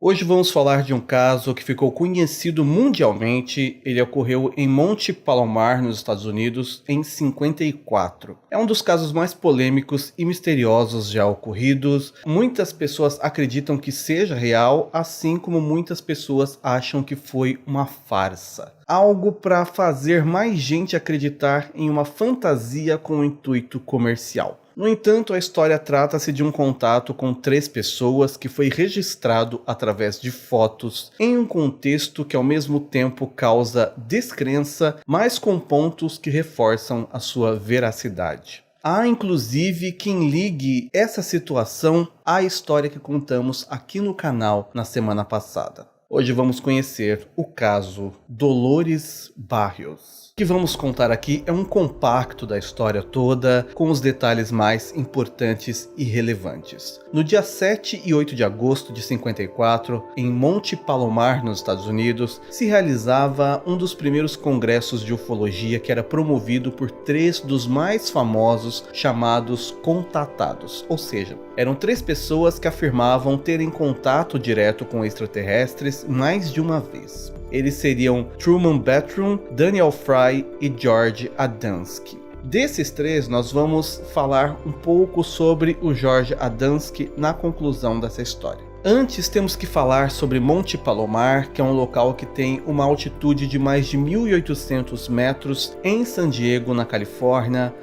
Hoje vamos falar de um caso que ficou conhecido mundialmente. Ele ocorreu em Monte Palomar, nos Estados Unidos, em 54. É um dos casos mais polêmicos e misteriosos já ocorridos. Muitas pessoas acreditam que seja real, assim como muitas pessoas acham que foi uma farsa. Algo para fazer mais gente acreditar em uma fantasia com um intuito comercial. No entanto, a história trata-se de um contato com 3 pessoas que foi registrado através de fotos em um contexto que ao mesmo tempo causa descrença, mas com pontos que reforçam a sua veracidade. Há inclusive quem ligue essa situação à história que contamos aqui no canal na semana passada. Hoje vamos conhecer o caso Dolores Barrios. O que vamos contar aqui é um compacto da história toda, com os detalhes mais importantes e relevantes. No dia 7 e 8 de agosto de 54, em Monte Palomar, nos Estados Unidos, se realizava um dos primeiros congressos de ufologia que era promovido por 3 dos mais famosos, chamados contatados, ou seja, eram 3 pessoas que afirmavam terem contato direto com extraterrestres mais de uma vez. Eles seriam Truman Bartram, Daniel Fry e George Adamski. Desses 3, nós vamos falar um pouco sobre o George Adamski na conclusão dessa história. Antes temos que falar sobre Monte Palomar, que é um local que tem uma altitude de mais de 1.800 metros em San Diego, na Califórnia.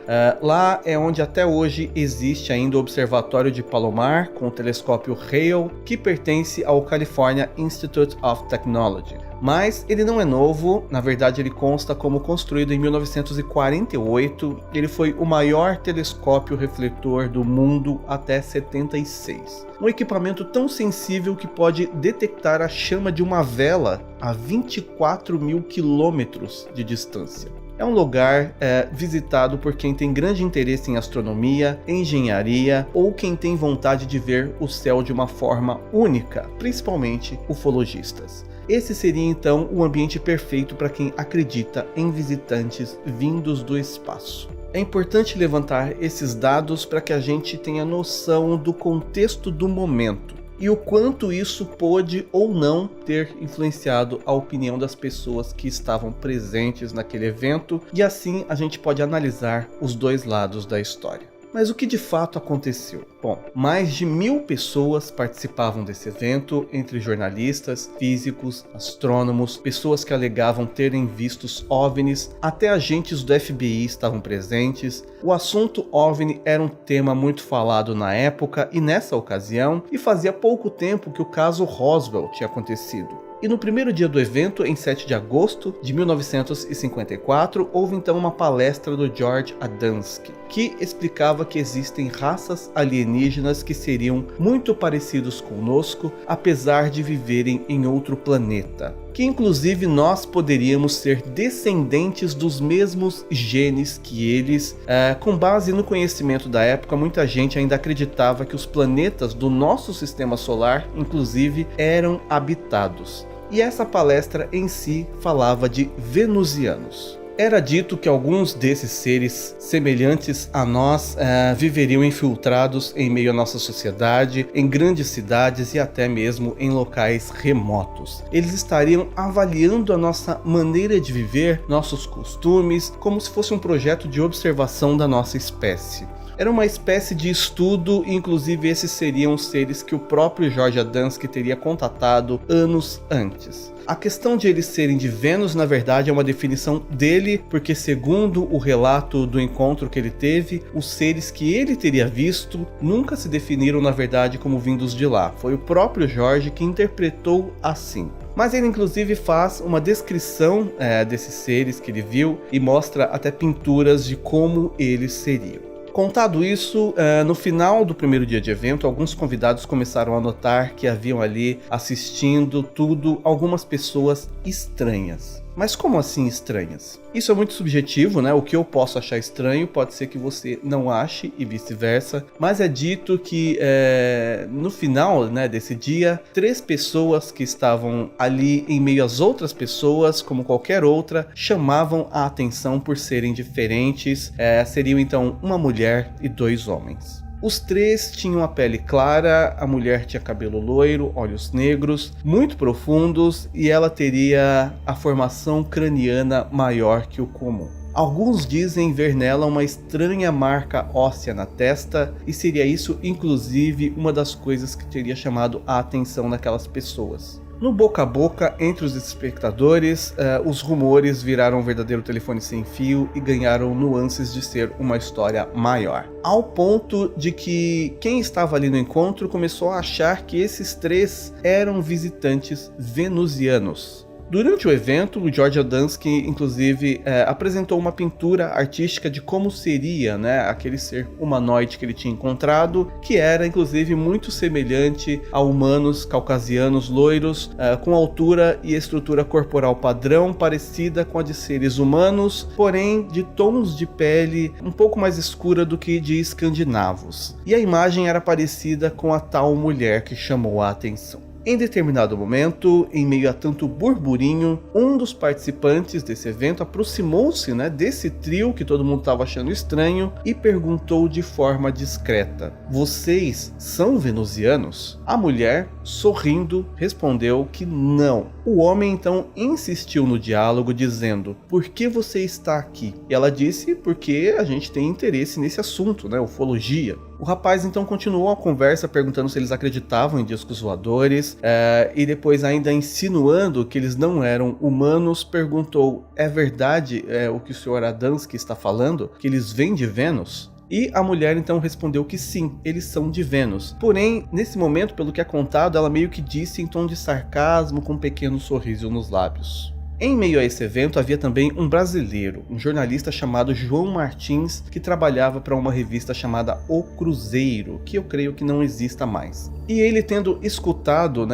Lá é onde até hoje existe ainda o Observatório de Palomar, com o telescópio Hale, que pertence ao California Institute of Technology. Mas ele não é novo, na verdade ele consta como construído em 1948, ele foi o maior telescópio refletor do mundo até 76. Um equipamento tão sensível que pode detectar a chama de uma vela a 24 mil quilômetros de distância. É um lugar visitado por quem tem grande interesse em astronomia, engenharia ou quem tem vontade de ver o céu de uma forma única, principalmente ufologistas. Esse seria então o ambiente perfeito para quem acredita em visitantes vindos do espaço. É importante levantar esses dados para que a gente tenha noção do contexto do momento e o quanto isso pôde ou não ter influenciado a opinião das pessoas que estavam presentes naquele evento, e assim a gente pode analisar os 2 lados da história. Mas o que de fato aconteceu? Bom, mais de 1.000 pessoas participavam desse evento, entre jornalistas, físicos, astrônomos, pessoas que alegavam terem vistos OVNIs, até agentes do FBI estavam presentes. O assunto OVNI era um tema muito falado na época e nessa ocasião, e fazia pouco tempo que o caso Roswell tinha acontecido. E no primeiro dia do evento, em 7 de agosto de 1954, houve então uma palestra do George Adamski, que explicava que existem raças alienígenas que seriam muito parecidos conosco, apesar de viverem em outro planeta. Que inclusive nós poderíamos ser descendentes dos mesmos genes que eles. Com base no conhecimento da época, muita gente ainda acreditava que os planetas do nosso sistema solar, inclusive, eram habitados. E essa palestra em si falava de venusianos. Era dito que alguns desses seres semelhantes a nós viveriam infiltrados em meio à nossa sociedade, em grandes cidades e até mesmo em locais remotos. Eles estariam avaliando a nossa maneira de viver, nossos costumes, como se fosse um projeto de observação da nossa espécie. Era uma espécie de estudo, e inclusive esses seriam os seres que o próprio George Adamski teria contatado anos antes. A questão de eles serem de Vênus, na verdade, é uma definição dele, porque segundo o relato do encontro que ele teve, os seres que ele teria visto nunca se definiram, na verdade, como vindos de lá. Foi o próprio George que interpretou assim. Mas ele inclusive faz uma descrição desses seres que ele viu e mostra até pinturas de como eles seriam. Contado isso, no final do primeiro dia de evento, alguns convidados começaram a notar que haviam ali assistindo tudo algumas pessoas estranhas. Mas como assim estranhas? Isso é muito subjetivo, né? O que eu posso achar estranho pode ser que você não ache e vice-versa. Mas é dito que no final, né, desse dia, 3 pessoas que estavam ali em meio às outras pessoas, como qualquer outra, chamavam a atenção por serem diferentes. Seriam então uma mulher e 2 homens. Os três tinham a pele clara, a mulher tinha cabelo loiro, olhos negros, muito profundos, e ela teria a formação craniana maior que o comum. Alguns dizem ver nela uma estranha marca óssea na testa, e seria isso inclusive uma das coisas que teria chamado a atenção daquelas pessoas. No boca a boca, entre os espectadores, os rumores viraram um verdadeiro telefone sem fio e ganharam nuances de ser uma história maior. Ao ponto de que quem estava ali no encontro começou a achar que esses três eram visitantes venusianos. Durante o evento, o George Adamski, inclusive, apresentou uma pintura artística de como seria, aquele ser humanoide que ele tinha encontrado, que era, inclusive, muito semelhante a humanos caucasianos loiros, com altura e estrutura corporal padrão parecida com a de seres humanos, porém de tons de pele um pouco mais escura do que de escandinavos. E a imagem era parecida com a tal mulher que chamou a atenção. Em determinado momento, em meio a tanto burburinho, um dos participantes desse evento aproximou-se desse trio que todo mundo estava achando estranho e perguntou de forma discreta: "Vocês são venusianos?" A mulher, sorrindo, respondeu que não. O homem então insistiu no diálogo, dizendo: "Por que você está aqui?" E ela disse: "Porque a gente tem interesse nesse assunto, ufologia." O rapaz então continuou a conversa perguntando se eles acreditavam em discos voadores, e depois, ainda insinuando que eles não eram humanos, perguntou: "É verdade o que o Sr. Adamski está falando? Que eles vêm de Vênus?" E a mulher então respondeu que sim, eles são de Vênus. Porém, nesse momento, pelo que é contado, ela meio que disse em tom de sarcasmo, com um pequeno sorriso nos lábios. Em meio a esse evento havia também um brasileiro, um jornalista chamado João Martins, que trabalhava para uma revista chamada O Cruzeiro, que eu creio que não exista mais. E ele, tendo escutado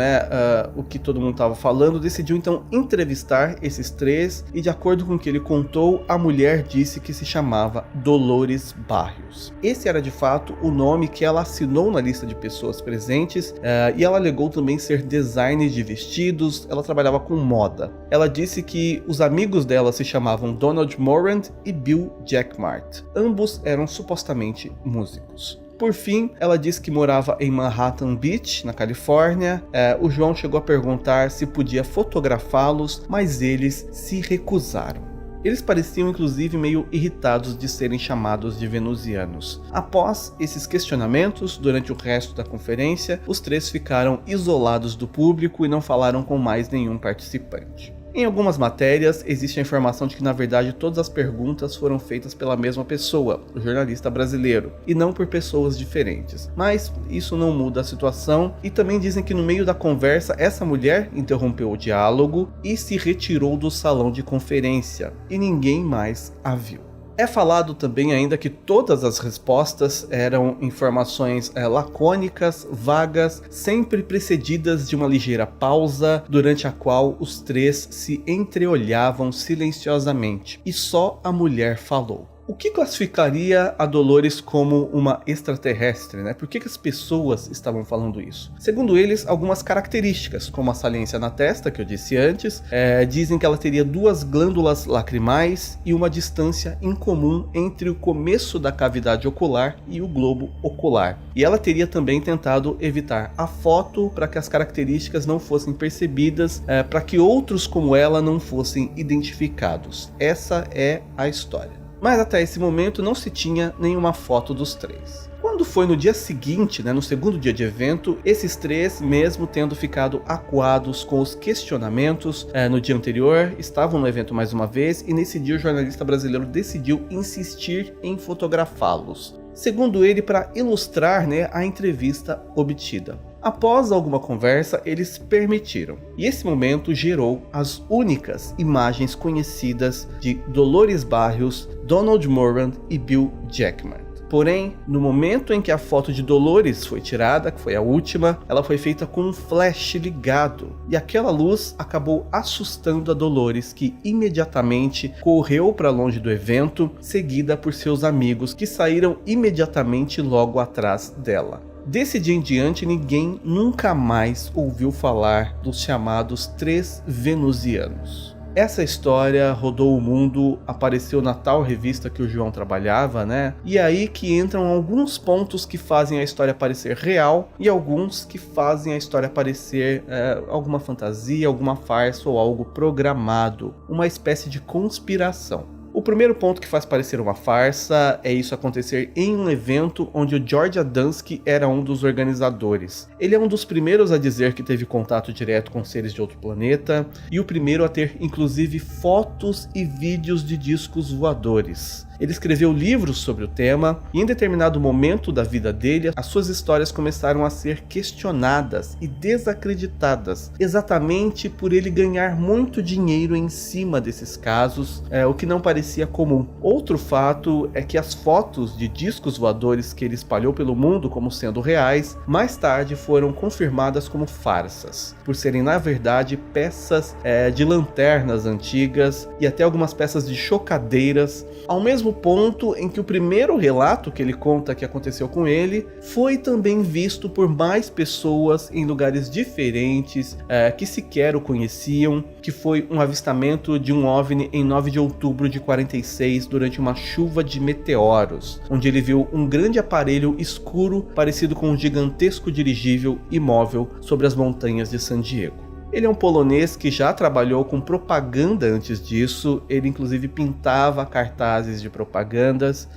o que todo mundo estava falando, decidiu então entrevistar esses três, e de acordo com o que ele contou, a mulher disse que se chamava Dolores Barrios. Esse era de fato o nome que ela assinou na lista de pessoas presentes, e ela alegou também ser designer de vestidos. Ela trabalhava com moda. Ela disse que os amigos dela se chamavam Donald Morand e Bill Jackmart. Ambos eram supostamente músicos. Por fim, ela disse que morava em Manhattan Beach, na Califórnia. O João chegou a perguntar se podia fotografá-los, mas eles se recusaram. Eles pareciam inclusive meio irritados de serem chamados de venusianos. Após esses questionamentos, durante o resto da conferência, os três ficaram isolados do público e não falaram com mais nenhum participante. Em algumas matérias, existe a informação de que, na verdade, todas as perguntas foram feitas pela mesma pessoa, o jornalista brasileiro, e não por pessoas diferentes. Mas isso não muda a situação, e também dizem que no meio da conversa, essa mulher interrompeu o diálogo e se retirou do salão de conferência, e ninguém mais a viu. É falado também ainda que todas as respostas eram informações lacônicas, vagas, sempre precedidas de uma ligeira pausa, durante a qual os três se entreolhavam silenciosamente, e só a mulher falou. O que classificaria a Dolores como uma extraterrestre, Por que as pessoas estavam falando isso? Segundo eles, algumas características, como a saliência na testa, que eu disse antes, dizem que ela teria 2 glândulas lacrimais e uma distância incomum entre o começo da cavidade ocular e o globo ocular. E ela teria também tentado evitar a foto para que as características não fossem percebidas, para que outros como ela não fossem identificados. Essa é a história. Mas até esse momento não se tinha nenhuma foto dos três. Quando foi no dia seguinte, no segundo dia de evento, esses três, mesmo tendo ficado acuados com os questionamentos no dia anterior, estavam no evento mais uma vez, e nesse dia o jornalista brasileiro decidiu insistir em fotografá-los. Segundo ele, para ilustrar a entrevista obtida. Após alguma conversa, eles permitiram. E esse momento gerou as únicas imagens conhecidas de Dolores Barrios, Donald Morand e Bill Jackmart. Porém, no momento em que a foto de Dolores foi tirada, que foi a última, ela foi feita com um flash ligado. E aquela luz acabou assustando a Dolores, que imediatamente correu para longe do evento, seguida por seus amigos, que saíram imediatamente logo atrás dela. Desse dia em diante, ninguém nunca mais ouviu falar dos chamados 3 venusianos. Essa história rodou o mundo, apareceu na tal revista que o João trabalhava, né? E aí que entram alguns pontos que fazem a história parecer real e alguns que fazem a história parecer alguma fantasia, alguma farsa ou algo programado, uma espécie de conspiração. O primeiro ponto que faz parecer uma farsa é isso acontecer em um evento onde o George Adamski era um dos organizadores. Ele é um dos primeiros a dizer que teve contato direto com seres de outro planeta e o primeiro a ter inclusive fotos e vídeos de discos voadores. Ele escreveu livros sobre o tema e em determinado momento da vida dele, as suas histórias começaram a ser questionadas e desacreditadas, exatamente por ele ganhar muito dinheiro em cima desses casos, o que não parecia comum. Outro fato é que as fotos de discos voadores que ele espalhou pelo mundo como sendo reais, mais tarde foram confirmadas como farsas, por serem na verdade peças de lanternas antigas e até algumas peças de chocadeiras, ao mesmo ponto em que o primeiro relato que ele conta que aconteceu com ele foi também visto por mais pessoas em lugares diferentes que sequer o conheciam, que foi um avistamento de um OVNI em 9 de outubro de 46 durante uma chuva de meteoros, onde ele viu um grande aparelho escuro parecido com um gigantesco dirigível imóvel sobre as montanhas de San Diego. Ele é um polonês que já trabalhou com propaganda antes disso, ele inclusive pintava cartazes de propagandas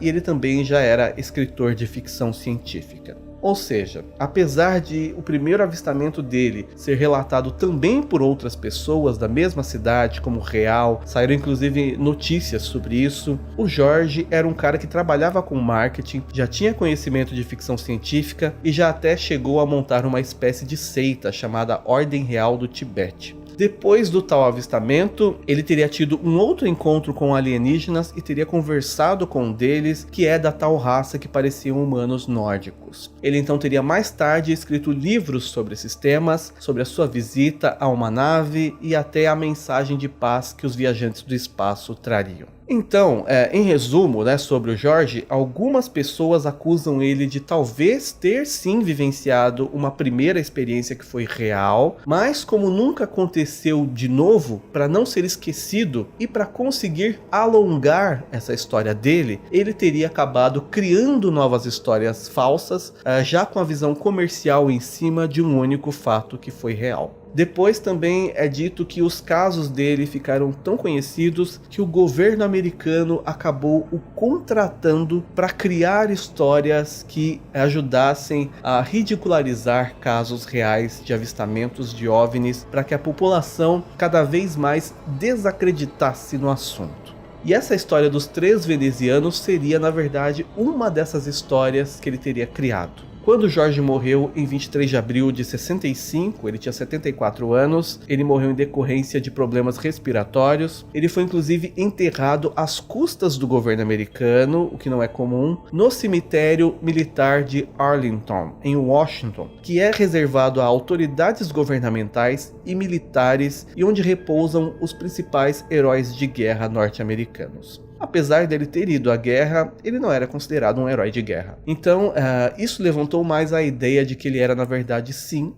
e ele também já era escritor de ficção científica. Ou seja, apesar de o primeiro avistamento dele ser relatado também por outras pessoas da mesma cidade como real, saíram inclusive notícias sobre isso, o Jorge era um cara que trabalhava com marketing, já tinha conhecimento de ficção científica e já até chegou a montar uma espécie de seita chamada Ordem Real do Tibete. Depois do tal avistamento, ele teria tido um outro encontro com alienígenas e teria conversado com um deles, que é da tal raça que pareciam humanos nórdicos. Ele então teria mais tarde escrito livros sobre esses temas, sobre a sua visita a uma nave e até a mensagem de paz que os viajantes do espaço trariam. Então, em resumo, sobre o Jorge, algumas pessoas acusam ele de talvez ter sim vivenciado uma primeira experiência que foi real, mas como nunca aconteceu de novo, para não ser esquecido e para conseguir alongar essa história dele, ele teria acabado criando novas histórias falsas, já com a visão comercial em cima de um único fato que foi real. Depois também é dito que os casos dele ficaram tão conhecidos que o governo americano acabou o contratando para criar histórias que ajudassem a ridicularizar casos reais de avistamentos de OVNIs para que a população cada vez mais desacreditasse no assunto. E essa história dos 3 venezianos seria, na verdade, uma dessas histórias que ele teria criado. Quando Jorge morreu em 23 de abril de 65, ele tinha 74 anos, ele morreu em decorrência de problemas respiratórios. Ele foi inclusive enterrado às custas do governo americano, o que não é comum, no cemitério militar de Arlington, em Washington, que é reservado a autoridades governamentais e militares e onde repousam os principais heróis de guerra norte-americanos. Apesar dele ter ido à guerra, ele não era considerado um herói de guerra. Então, isso levantou mais a ideia de que ele era, na verdade, sim,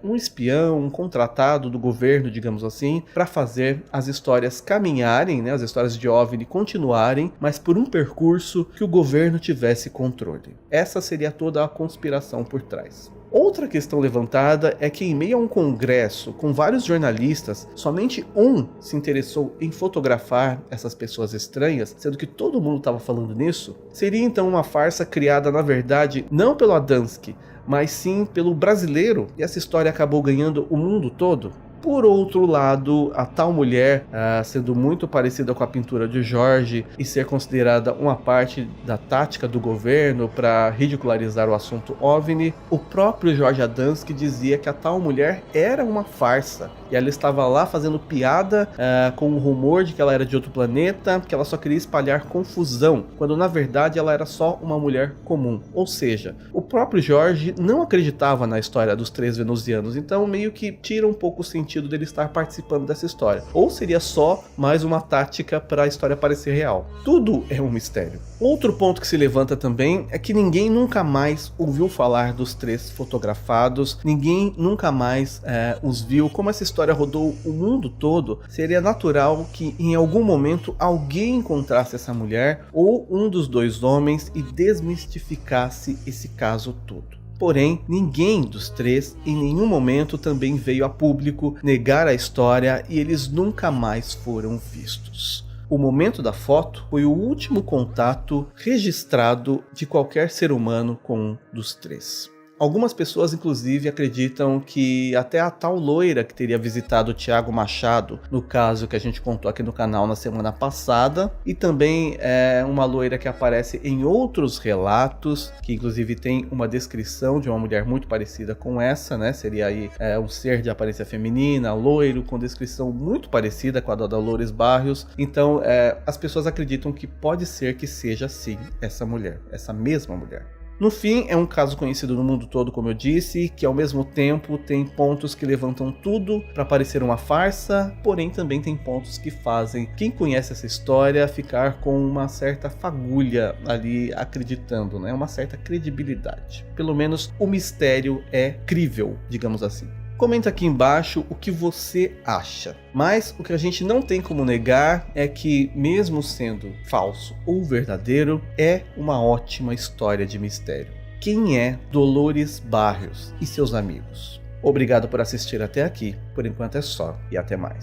um espião, um contratado do governo, digamos assim, para fazer as histórias caminharem, as histórias de OVNI continuarem, mas por um percurso que o governo tivesse controle. Essa seria toda a conspiração por trás. Outra questão levantada é que em meio a um congresso com vários jornalistas, somente um se interessou em fotografar essas pessoas estranhas, sendo que todo mundo estava falando nisso. Seria então uma farsa criada na verdade não pelo Adamski, mas sim pelo brasileiro, e essa história acabou ganhando o mundo todo? Por outro lado, a tal mulher, sendo muito parecida com a pintura de Jorge e ser considerada uma parte da tática do governo para ridicularizar o assunto OVNI, o próprio George Adamski dizia que a tal mulher era uma farsa e ela estava lá fazendo piada com o rumor de que ela era de outro planeta, que ela só queria espalhar confusão, quando na verdade ela era só uma mulher comum. Ou seja, o próprio Jorge não acreditava na história dos 3 venusianos, então meio que tira um pouco o sentido sentido dele estar participando dessa história. Ou seria só mais uma tática para a história parecer real. Tudo é um mistério. Outro ponto que se levanta também é que ninguém nunca mais ouviu falar dos 3 fotografados, ninguém nunca mais os viu. Como essa história rodou o mundo todo, seria natural que em algum momento alguém encontrasse essa mulher ou um dos 2 homens e desmistificasse esse caso todo. Porém, ninguém dos 3 em nenhum momento também veio a público negar a história e eles nunca mais foram vistos. O momento da foto foi o último contato registrado de qualquer ser humano com um dos 3. Algumas pessoas, inclusive, acreditam que até a tal loira que teria visitado o Thiago Machado, no caso que a gente contou aqui no canal na semana passada, e também uma loira que aparece em outros relatos, que inclusive tem uma descrição de uma mulher muito parecida com essa, né? Seria aí um ser de aparência feminina, loiro, com descrição muito parecida com a da Dolores Barrios. Então, as pessoas acreditam que pode ser que seja sim essa mulher, essa mesma mulher. No fim, é um caso conhecido no mundo todo, como eu disse, que ao mesmo tempo tem pontos que levantam tudo para parecer uma farsa, porém também tem pontos que fazem quem conhece essa história ficar com uma certa fagulha ali acreditando, né? Uma certa credibilidade. Pelo menos o mistério é crível, digamos assim. Comenta aqui embaixo o que você acha. Mas o que a gente não tem como negar é que, mesmo sendo falso ou verdadeiro, é uma ótima história de mistério. Quem é Dolores Barrios e seus amigos? Obrigado por assistir até aqui. Por enquanto é só e até mais.